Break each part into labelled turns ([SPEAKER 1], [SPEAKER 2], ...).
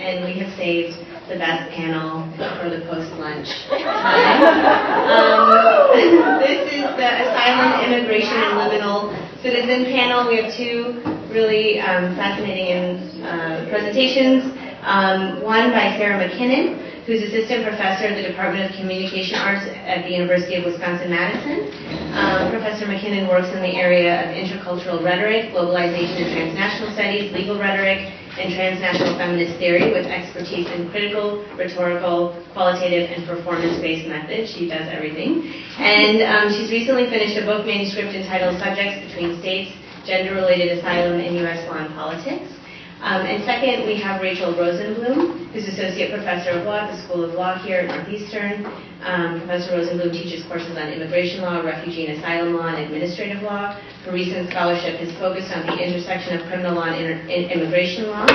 [SPEAKER 1] and we have saved the best panel for the post-lunch time. This is the Asylum, Immigration, and Liminal Citizen panel. We have two really fascinating presentations. One by Sara McKinnon, who's Assistant Professor in the Department of Communication Arts at the University of Wisconsin-Madison. Professor McKinnon works in the area of intercultural rhetoric, globalization and transnational studies, legal rhetoric, and transnational feminist theory with expertise in critical, rhetorical, qualitative, and performance-based methods. She does everything. And she's recently finished a book manuscript entitled Subjects Between States, Gender-Related Asylum in U.S. Law and Politics. And second, we have Rachel Rosenblum, who's Associate Professor of Law at the School of Law here at Northeastern. Professor Rosenblum teaches courses on immigration law, refugee and asylum law, and administrative law. Her recent scholarship has focused on the intersection of criminal law and immigration law,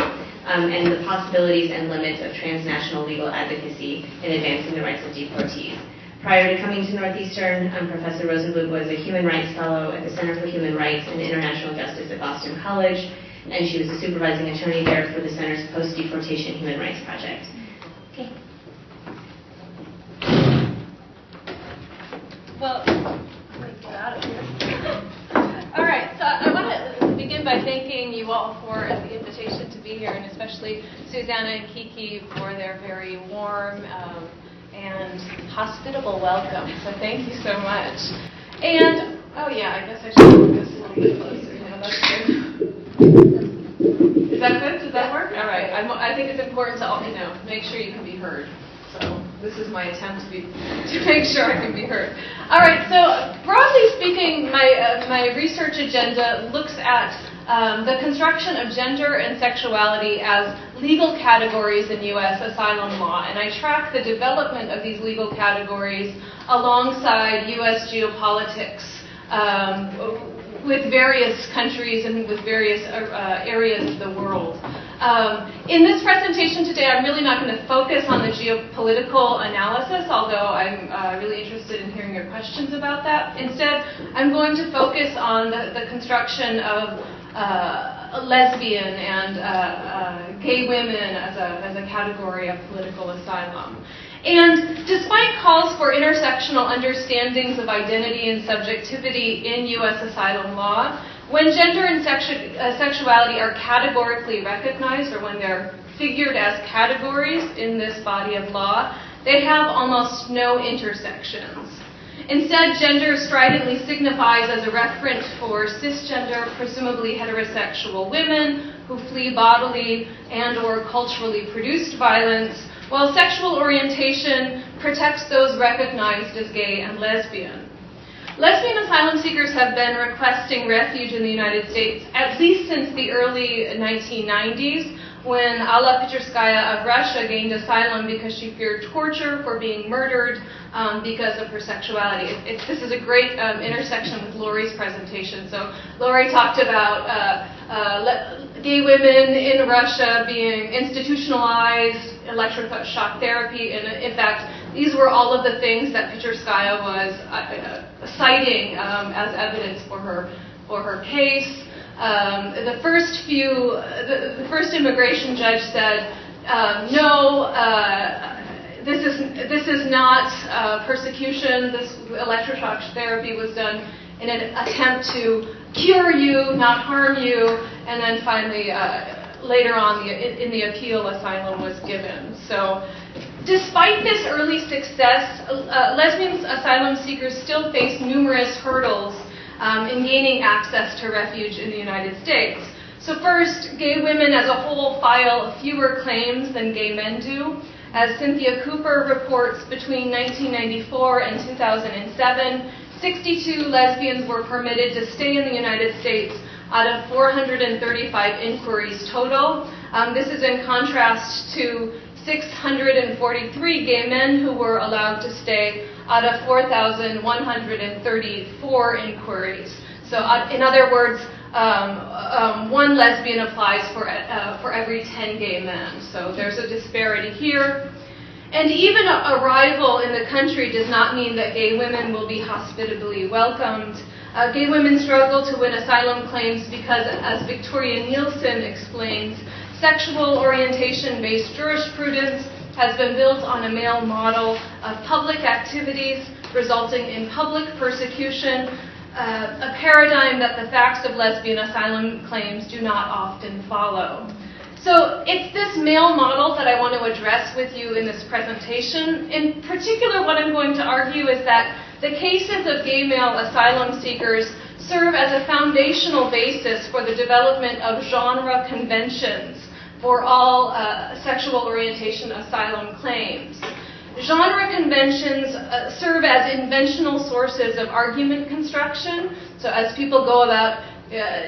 [SPEAKER 1] and the possibilities and limits of transnational legal advocacy in advancing the rights of deportees. Prior to coming to Northeastern, Professor Rosenblum was a Human Rights Fellow at the Center for Human Rights and International Justice at Boston College, and she was a supervising attorney there for the Center's Post-Deportation Human Rights Project. Okay.
[SPEAKER 2] Well, let's get out of here. All right, so I want to begin by thanking you all for the invitation to be here, and especially Susanna and Kiki for their very warm and hospitable welcome. So thank you so much. And, oh yeah, I guess I should move this a little bit closer. Yeah, that's good. Is that good? Does that work? All right. I think it's important to make sure you can be heard. So this is my attempt to make sure I can be heard. All right. So broadly speaking, my research agenda looks at the construction of gender and sexuality as legal categories in U.S. asylum law, and I track the development of these legal categories alongside U.S. geopolitics. With various countries and with various areas of the world. In this presentation today, I'm really not going to focus on the geopolitical analysis, although I'm really interested in hearing your questions about that. Instead, I'm going to focus on the construction of lesbian and gay women as a category of political asylum. And despite calls for intersectional understandings of identity and subjectivity in U.S. asylum law, when gender and sexuality are categorically recognized, or when they're figured as categories in this body of law, they have almost no intersections. Instead, gender stridently signifies as a referent for cisgender, presumably heterosexual women who flee bodily and or culturally produced violence, while sexual orientation protects those recognized as gay and lesbian. Lesbian asylum seekers have been requesting refuge in the United States at least since the early 1990s, when Alla Petrovskaya of Russia gained asylum because she feared torture for being murdered because of her sexuality. This is a great intersection with Lori's presentation. So Lori talked about gay women in Russia being institutionalized, electroshock therapy, and in fact, these were all of the things that Petrovskaya was citing as evidence for her case. The first immigration judge said, no, this is not persecution. This electroshock therapy was done in an attempt to cure you, not harm you, and then finally, later on in the appeal, asylum was given. So, despite this early success, lesbian asylum seekers still face numerous hurdles in gaining access to refuge in the United States. So first, gay women as a whole file fewer claims than gay men do. As Cynthia Cooper reports, between 1994 and 2007, 62 lesbians were permitted to stay in the United States out of 435 inquiries total. This is in contrast to 643 gay men who were allowed to stay out of 4,134 inquiries. So in other words, one lesbian applies for every 10 gay men. So there's a disparity here. And even arrival in the country does not mean that gay women will be hospitably welcomed. Gay women struggle to win asylum claims because, as Victoria Nielsen explains, Sexual orientation-based jurisprudence has been built on a male model of public activities resulting in public persecution, a paradigm that the facts of lesbian asylum claims do not often follow. So it's this male model that I want to address with you in this presentation. In particular, what I'm going to argue is that the cases of gay male asylum seekers serve as a foundational basis for the development of genre conventions for all sexual orientation asylum claims. Genre conventions serve as inventional sources of argument construction. So as people go about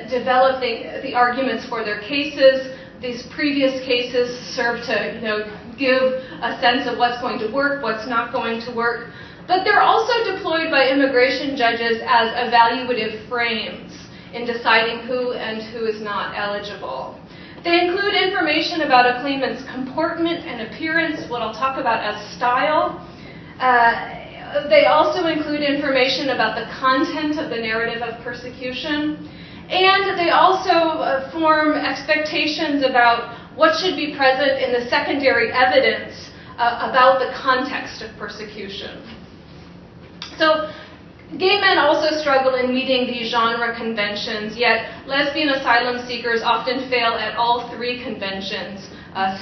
[SPEAKER 2] developing the arguments for their cases, these previous cases serve to give a sense of what's going to work, what's not going to work. But they're also deployed by immigration judges as evaluative frames in deciding who and who is not eligible. They include information about a claimant's comportment and appearance, what I'll talk about as style. They also include information about the content of the narrative of persecution. And they also form expectations about what should be present in the secondary evidence about the context of persecution. So, gay men also struggle in meeting these genre conventions, yet lesbian asylum seekers often fail at all three conventions,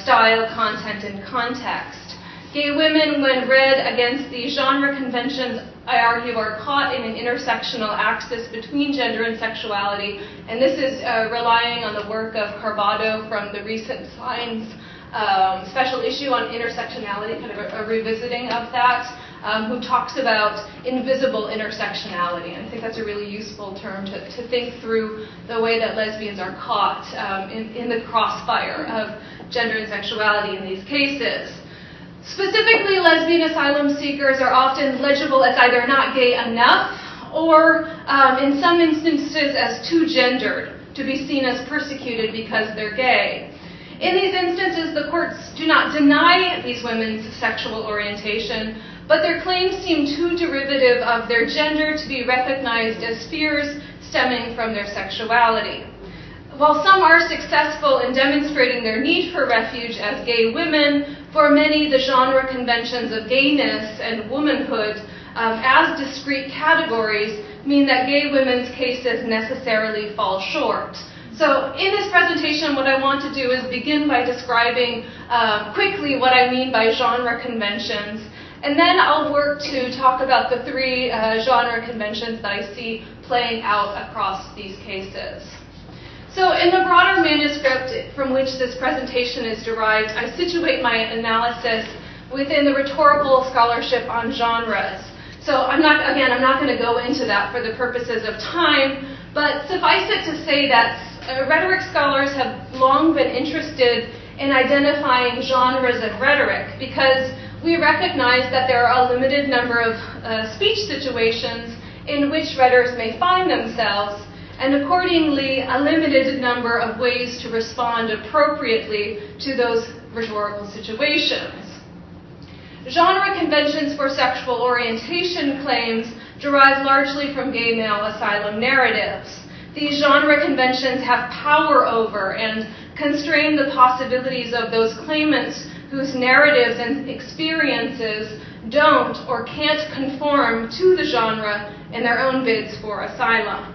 [SPEAKER 2] style, content, and context. Gay women, when read against these genre conventions, I argue, are caught in an intersectional axis between gender and sexuality, and this is relying on the work of Carbado from the recent Science special issue on intersectionality, kind of a revisiting of that, who talks about invisible intersectionality. And I think that's a really useful term to think through the way that lesbians are caught in the crossfire of gender and sexuality in these cases. Specifically, lesbian asylum seekers are often legible as either not gay enough or, in some instances, as too gendered to be seen as persecuted because they're gay. In these instances, the courts do not deny these women's sexual orientation, but their claims seem too derivative of their gender to be recognized as fears stemming from their sexuality. While some are successful in demonstrating their need for refuge as gay women, for many the genre conventions of gayness and womanhood as discrete categories mean that gay women's cases necessarily fall short. So in this presentation, what I want to do is begin by describing quickly what I mean by genre conventions, and then I'll work to talk about the three genre conventions that I see playing out across these cases. So in the broader manuscript from which this presentation is derived, I situate my analysis within the rhetorical scholarship on genres. So I'm not going to go into that for the purposes of time, but suffice it to say that rhetoric scholars have long been interested in identifying genres of rhetoric because we recognize that there are a limited number of speech situations in which rhetors may find themselves, and accordingly a limited number of ways to respond appropriately to those rhetorical situations. Genre conventions for sexual orientation claims derive largely from gay male asylum narratives. These genre conventions have power over and constrain the possibilities of those claimants whose narratives and experiences don't or can't conform to the genre in their own bids for asylum.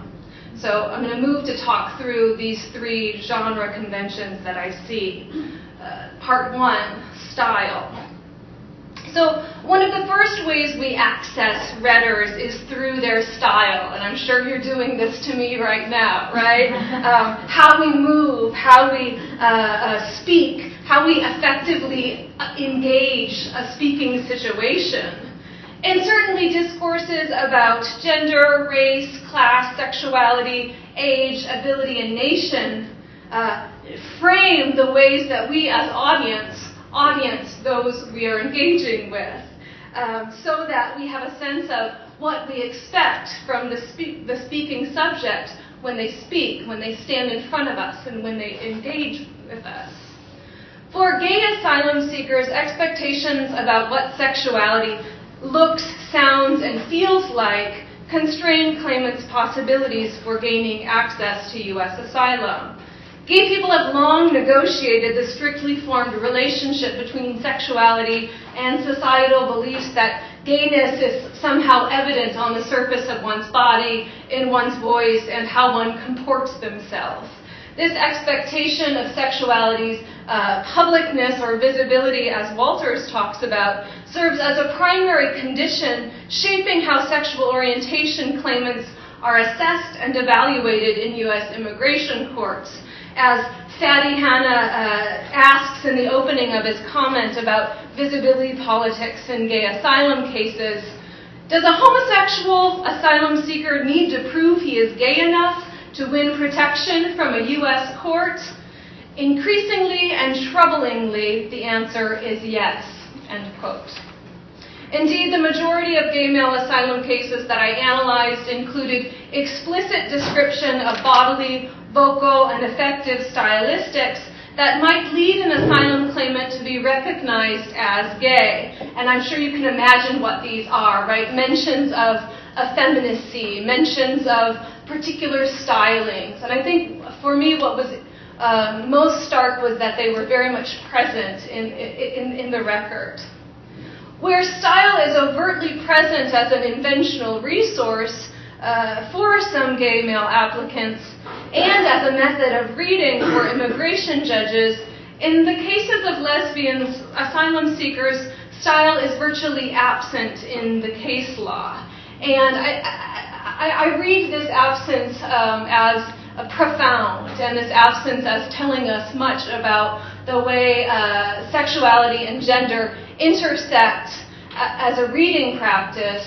[SPEAKER 2] So I'm going to move to talk through these three genre conventions that I see. Part one, style. So one of the first ways we access rhetors is through their style, and I'm sure you're doing this to me right now, right? How we move, how we speak, how we effectively engage a speaking situation. And certainly discourses about gender, race, class, sexuality, age, ability, and nation frame the ways that we as audience those we are engaging with, so that we have a sense of what we expect from the speaking subject when they speak, when they stand in front of us, and when they engage with us. For gay asylum seekers, expectations about what sexuality looks, sounds, and feels like constrain claimants' possibilities for gaining access to U.S. asylum. Gay people have long negotiated the strictly formed relationship between sexuality and societal beliefs that gayness is somehow evident on the surface of one's body, in one's voice, and how one comports themselves. This expectation of sexuality's publicness or visibility, as Walters talks about, serves as a primary condition shaping how sexual orientation claimants are assessed and evaluated in U.S. immigration courts. As Fatty Hanna asks in the opening of his comment about visibility politics in gay asylum cases, does a homosexual asylum seeker need to prove he is gay enough to win protection from a U.S. court? Increasingly and troublingly, the answer is yes, end quote. Indeed, the majority of gay male asylum cases that I analyzed included explicit description of bodily, vocal, and affective stylistics that might lead an asylum claimant to be recognized as gay. And I'm sure you can imagine what these are, right? Mentions of effeminacy, mentions of particular stylings. And I think for me what was most stark was that they were very much present in the record. Where style is overtly present as an inventional resource for some gay male applicants and as a method of reading for immigration judges, in the cases of lesbians, asylum seekers, style is virtually absent in the case law. And I read this absence as profound, and this absence as telling us much about the way sexuality and gender intersect as a reading practice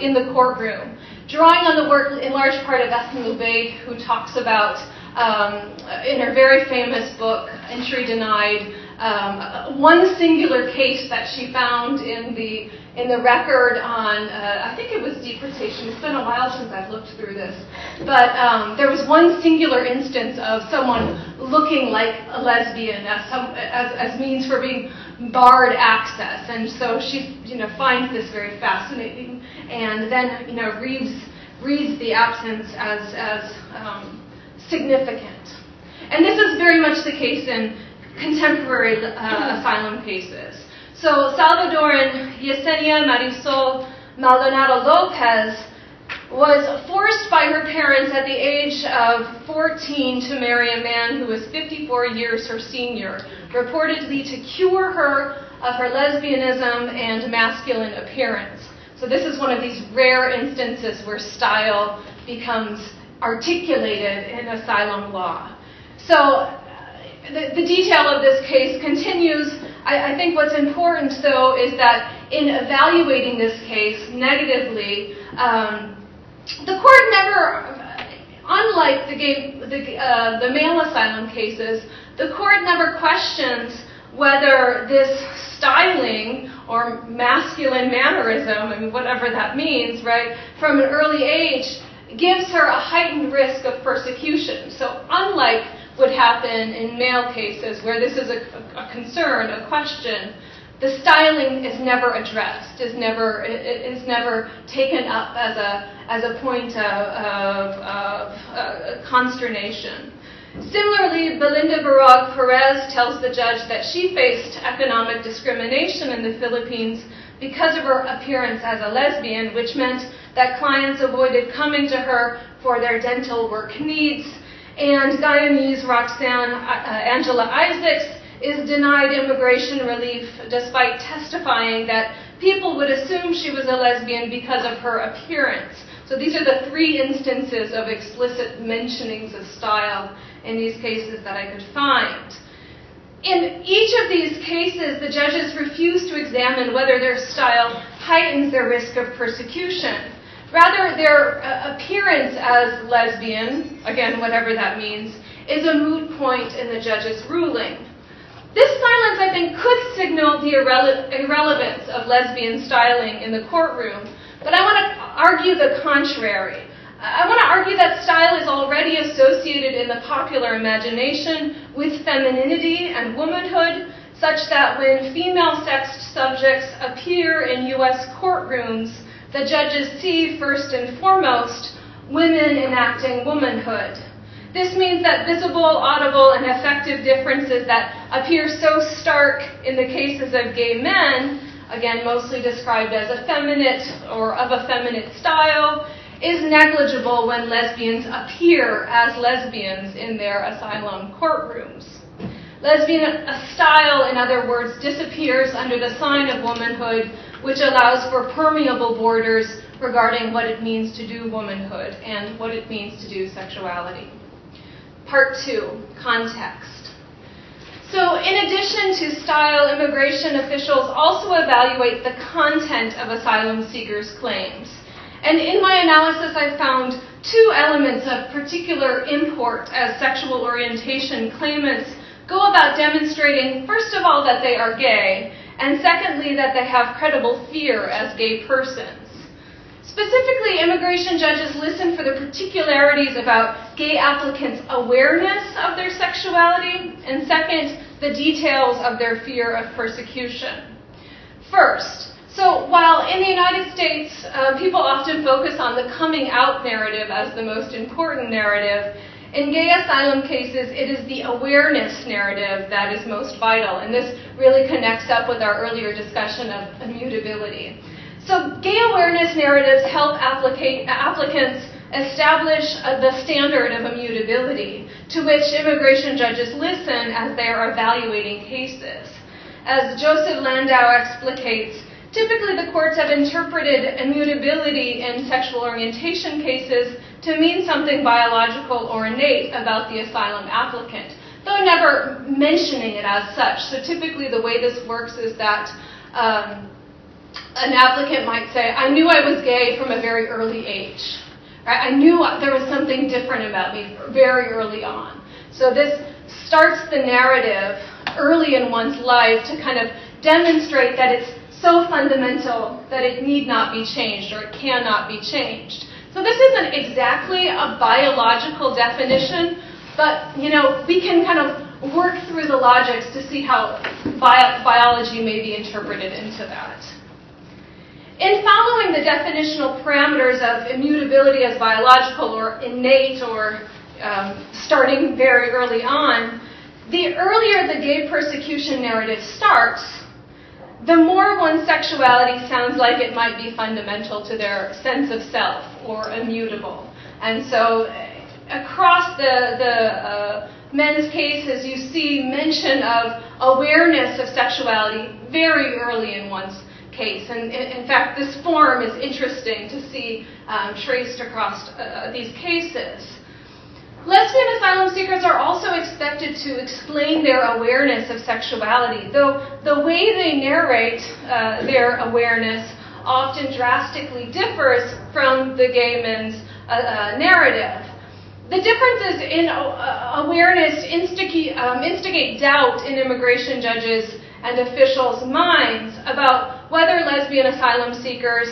[SPEAKER 2] in the courtroom. Drawing on the work in large part of Ethne Lubeg, who talks about, in her very famous book, Entry Denied, one singular case that she found in the record on, I think it was deportation. It's been a while since I've looked through this. But there was one singular instance of someone looking like a lesbian as means for being barred access. And so she finds this very fascinating and then reads the absence as significant. And this is very much the case in contemporary asylum cases. So Salvadoran Yesenia Marisol Maldonado Lopez was forced by her parents at the age of 14 to marry a man who was 54 years her senior, reportedly to cure her of her lesbianism and masculine appearance. So this is one of these rare instances where style becomes articulated in asylum law. So the detail of this case continues. I think what's important, though, is that in evaluating this case negatively, the court never, unlike the male asylum cases, the court never questions whether this styling or masculine mannerism, whatever that means, right, from an early age, gives her a heightened risk of persecution. So unlike would happen in male cases where this is a concern, a question, the styling is never addressed, is never taken up as a point of consternation. Similarly, Belinda Barag Perez tells the judge that she faced economic discrimination in the Philippines because of her appearance as a lesbian, which meant that clients avoided coming to her for their dental work needs. And Guyanese Roxanne Angela Isaacs is denied immigration relief despite testifying that people would assume she was a lesbian because of her appearance. So these are the three instances of explicit mentionings of style in these cases that I could find. In each of these cases, the judges refuse to examine whether their style heightens their risk of persecution. Rather, their appearance as lesbian, again, whatever that means, is a moot point in the judge's ruling. This silence, I think, could signal the irrelevance of lesbian styling in the courtroom, but I want to argue the contrary. I want to argue that style is already associated in the popular imagination with femininity and womanhood, such that when female-sexed subjects appear in U.S. courtrooms, the judges see, first and foremost, women enacting womanhood. This means that visible, audible, and affective differences that appear so stark in the cases of gay men, again mostly described as effeminate or of effeminate style, is negligible when lesbians appear as lesbians in their asylum courtrooms. Lesbian style, in other words, disappears under the sign of womanhood, which allows for permeable borders regarding what it means to do womanhood and what it means to do sexuality. Part 2, context. So in addition to style, immigration officials also evaluate the content of asylum seekers' claims. And in my analysis, I found 2 elements of particular import as sexual orientation claimants go about demonstrating, first of all, that they are gay, and secondly, that they have credible fear as gay persons. Specifically, immigration judges listen for the particularities about gay applicants' awareness of their sexuality, and second, the details of their fear of persecution. First, so while in the United States, people often focus on the coming out narrative as the most important narrative, in gay asylum cases, it is the awareness narrative that is most vital, and this really connects up with our earlier discussion of immutability. So gay awareness narratives help applicants establish the standard of immutability to which immigration judges listen as they are evaluating cases. As Joseph Landau explicates, typically the courts have interpreted immutability in sexual orientation cases to mean something biological or innate about the asylum applicant, though never mentioning it as such. So typically the way this works is that an applicant might say, I knew I was gay from a very early age. Right? I knew there was something different about me very early on. So this starts the narrative early in one's life to kind of demonstrate that it's so fundamental that it need not be changed or it cannot be changed. So this isn't exactly a biological definition, but we can kind of work through the logics to see how biology may be interpreted into that. In following the definitional parameters of immutability as biological or innate or starting very early on, the earlier the gay persecution narrative starts, the more one's sexuality sounds like it might be fundamental to their sense of self or immutable. And so across the men's cases, you see mention of awareness of sexuality very early in one's case. And in fact, this form is interesting to see traced across these cases. Lesbian asylum seekers are also expected to explain their awareness of sexuality, though the way they narrate their awareness often drastically differs from the gay men's narrative. The differences in awareness instigate doubt in immigration judges and officials' minds about whether lesbian asylum seekers,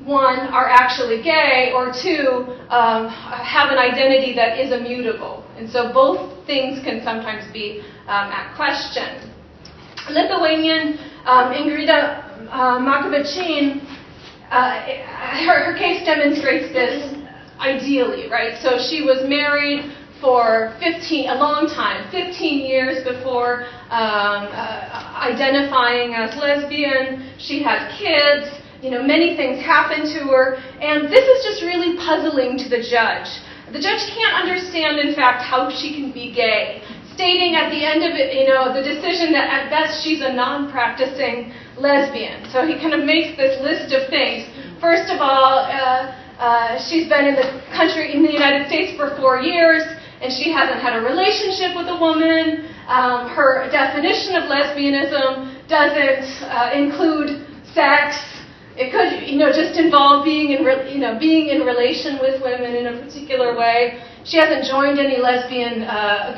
[SPEAKER 2] 1, are actually gay, or 2, have an identity that is immutable. And so both things can sometimes be at question. Lithuanian Ingrida Makovichin, her case demonstrates this ideally, right? So she was married for a long time, 15 years before identifying as lesbian. She had kids. Many things happened to her, and this is just really puzzling to the judge. The judge can't understand, in fact, how she can be gay, stating at the end of it, the decision that at best she's a non-practicing lesbian. So he kind of makes this list of things. First of all, she's been in the country, in the United States for 4 years, and she hasn't had a relationship with a woman. Her definition of lesbianism doesn't include sex. It could, just involve being in relation with women in a particular way. She hasn't joined any lesbian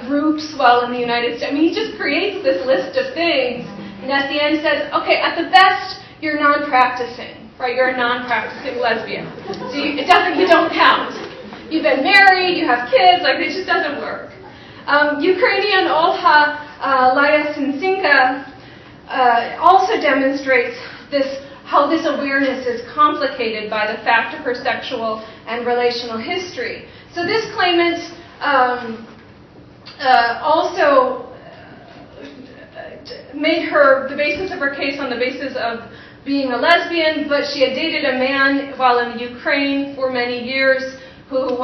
[SPEAKER 2] groups while in the United States. He just creates this list of things, and at the end says, okay, at the best, you're non-practicing, right? You're a non-practicing lesbian. So you don't count. You've been married, you have kids, it just doesn't work. Ukrainian Olha Lyasinsinka also demonstrates how this awareness is complicated by the fact of her sexual and relational history. So this claimant also made her the basis of her case on the basis of being a lesbian, but she had dated a man while in Ukraine for many years who,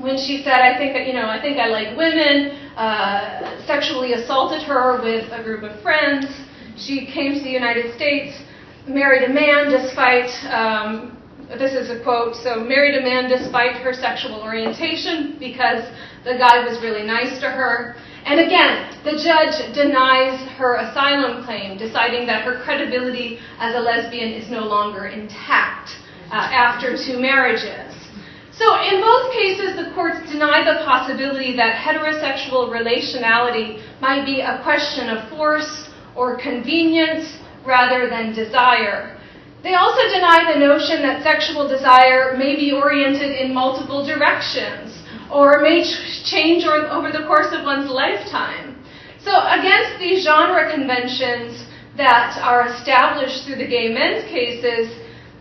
[SPEAKER 2] when she said, I think I like women, sexually assaulted her with a group of friends. She came to the United States, married a man despite, this is a quote, so married a man despite her sexual orientation because the guy was really nice to her. And again, the judge denies her asylum claim, deciding that her credibility as a lesbian is no longer intact after 2 marriages. So in both cases, the courts deny the possibility that heterosexual relationality might be a question of force or convenience rather than desire. They also deny the notion that sexual desire may be oriented in multiple directions or may change over the course of one's lifetime. So against these genre conventions that are established through the gay men's cases,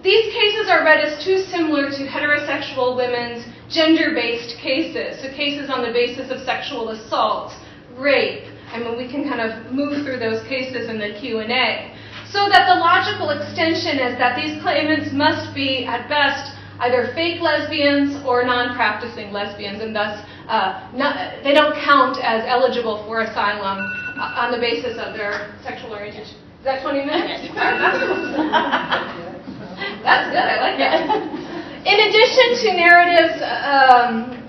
[SPEAKER 2] these cases are read as too similar to heterosexual women's gender-based cases, so cases on the basis of sexual assault, rape. I mean, we can kind of move through those cases in the Q&A. So that the logical extension is that these claimants must be, at best, either fake lesbians or non-practicing lesbians, and thus they don't count as eligible for asylum on the basis of their sexual orientation. Is that 20 minutes? That's good, I like that. In addition to narratives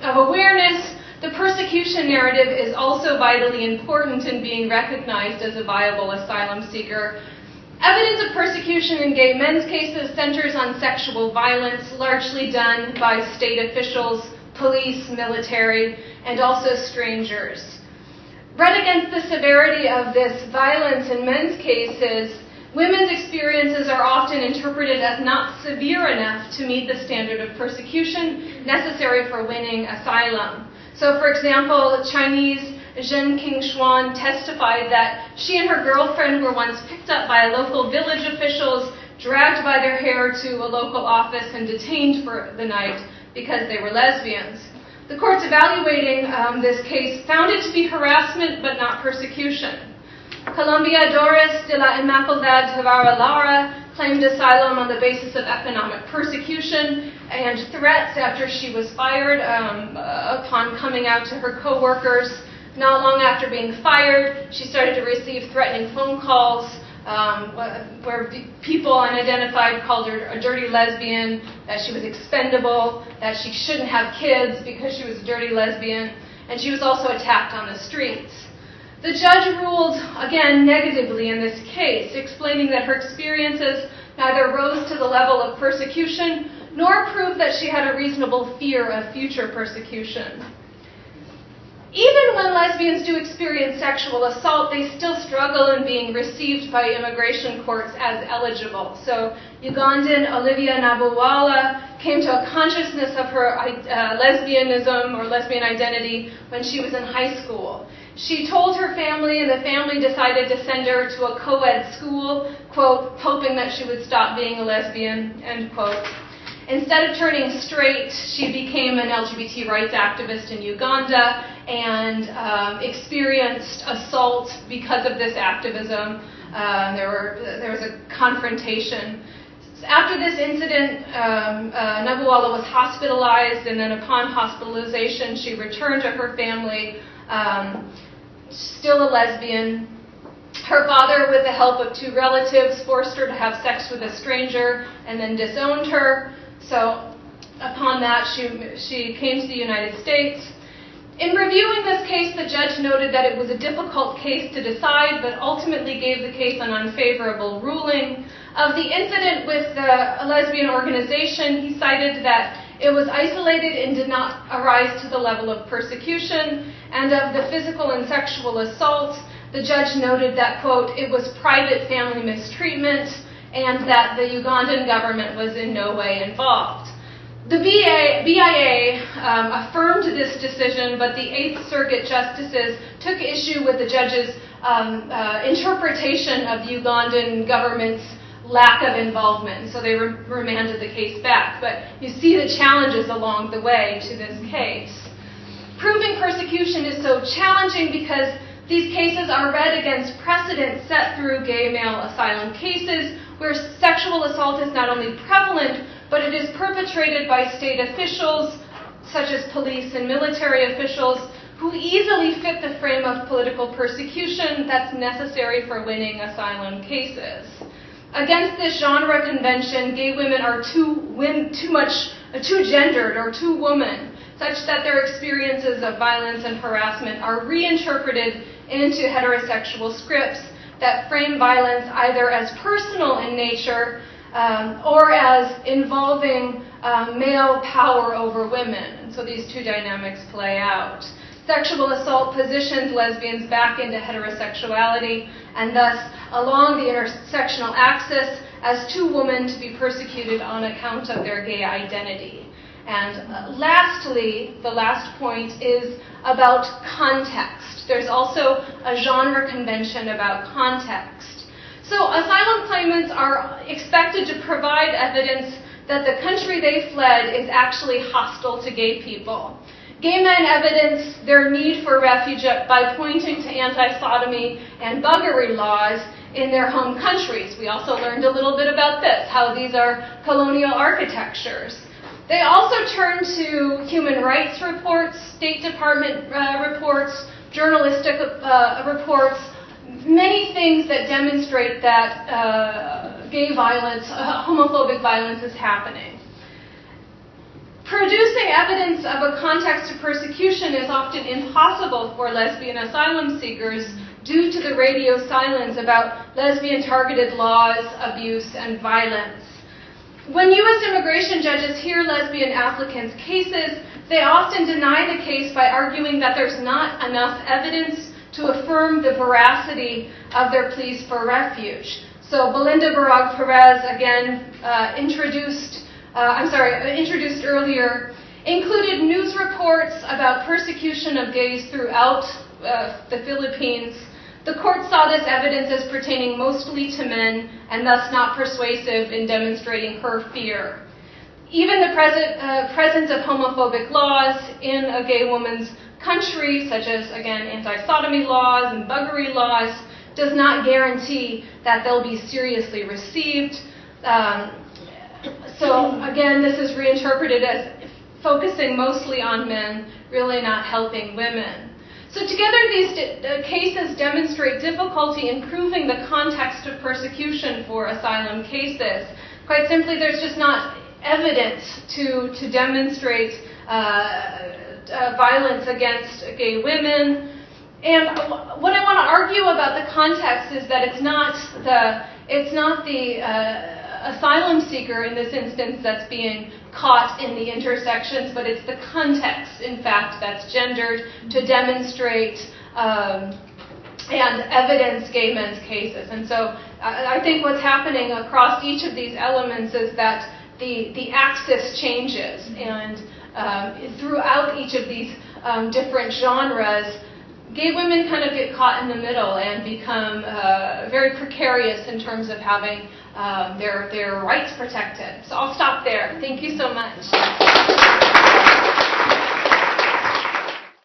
[SPEAKER 2] of awareness, the persecution narrative is also vitally important in being recognized as a viable asylum seeker. Evidence of persecution in gay men's cases centers on sexual violence, largely done by state officials, police, military, and also strangers. Read against the severity of this violence in men's cases, women's experiences are often interpreted as not severe enough to meet the standard of persecution necessary for winning asylum. So, for example, Chinese Zhen Qingshuan testified that she and her girlfriend were once picked up by local village officials, dragged by their hair to a local office, and detained for the night because they were lesbians. The courts evaluating this case found it to be harassment but not persecution. Colombia Doris de la Inmaculada Tavara Lara claimed asylum on the basis of economic persecution and threats after she was fired upon coming out to her co-workers. Not long after being fired, she started to receive threatening phone calls where people unidentified called her a dirty lesbian, that she was expendable, that she shouldn't have kids because she was a dirty lesbian, and she was also attacked on the streets. The judge ruled, again, negatively in this case, explaining that her experiences neither rose to the level of persecution nor proved that she had a reasonable fear of future persecution. Even when lesbians do experience sexual assault, they still struggle in being received by immigration courts as eligible. So Ugandan Olivia Nabuwala came to a consciousness of her lesbianism or lesbian identity when she was in high school. She told her family, and the family decided to send her to a co-ed school, quote, hoping that she would stop being a lesbian, end quote. Instead of turning straight, she became an LGBT rights activist in Uganda and experienced assault because of this activism. There was a confrontation. After this incident, Nabuwala was hospitalized, and then upon hospitalization, she returned to her family, still a lesbian. Her father, with the help of 2 relatives, forced her to have sex with a stranger and then disowned her. So upon that, she came to the United States. In reviewing this case, the judge noted that it was a difficult case to decide, but ultimately gave the case an unfavorable ruling. Of the incident with the lesbian organization, he cited that it was isolated and did not arise to the level of persecution. And of the physical and sexual assault, the judge noted that, quote, it was private family mistreatment and that the Ugandan government was in no way involved. The BIA affirmed this decision, but the Eighth Circuit justices took issue with the judge's interpretation of the Ugandan government's lack of involvement, so they remanded the case back. But you see the challenges along the way to this case. Proving persecution is so challenging because these cases are read against precedent set through gay male asylum cases where sexual assault is not only prevalent, but it is perpetrated by state officials, such as police and military officials, who easily fit the frame of political persecution that's necessary for winning asylum cases. Against this genre convention, gay women are too gendered or too woman, such that their experiences of violence and harassment are reinterpreted into heterosexual scripts that frame violence either as personal in nature or as involving male power over women. And so these two dynamics play out. Sexual assault positions lesbians back into heterosexuality and thus along the intersectional axis as two women to be persecuted on account of their gay identity. And lastly, the last point is about context. There's also a genre convention about context. So asylum claimants are expected to provide evidence that the country they fled is actually hostile to gay people. Gay men evidence their need for refuge by pointing to anti-sodomy and buggery laws in their home countries. We also learned a little bit about this, how these are colonial architectures. They also turn to human rights reports, State Department reports, journalistic reports, many things that demonstrate that gay violence, homophobic violence is happening. Producing evidence of a context of persecution is often impossible for lesbian asylum seekers due to the radio silence about lesbian-targeted laws, abuse, and violence. When U.S. immigration judges hear lesbian applicants' cases, they often deny the case by arguing that there's not enough evidence to affirm the veracity of their pleas for refuge. So Belinda Barag Perez, again, introduced earlier, included news reports about persecution of gays throughout the Philippines. The court saw this evidence as pertaining mostly to men and thus not persuasive in demonstrating her fear. Even the presence of homophobic laws in a gay woman's country, such as, again, anti-sodomy laws and buggery laws, does not guarantee that they'll be seriously received. So again, this is reinterpreted as focusing mostly on men, really not helping women. So together these cases demonstrate difficulty in proving the context of persecution for asylum cases. Quite simply, there's just not evidence to demonstrate violence against gay women. And what I want to argue about the context is that it's not the asylum seeker in this instance that's being caught in the intersections, but it's the context, in fact, that's gendered to demonstrate and evidence gay men's cases. And so I think what's happening across each of these elements is that the axis changes, and throughout each of these different genres, gay women kind of get caught in the middle and become very precarious in terms of having their rights protected. So I'll stop there. Thank you so much.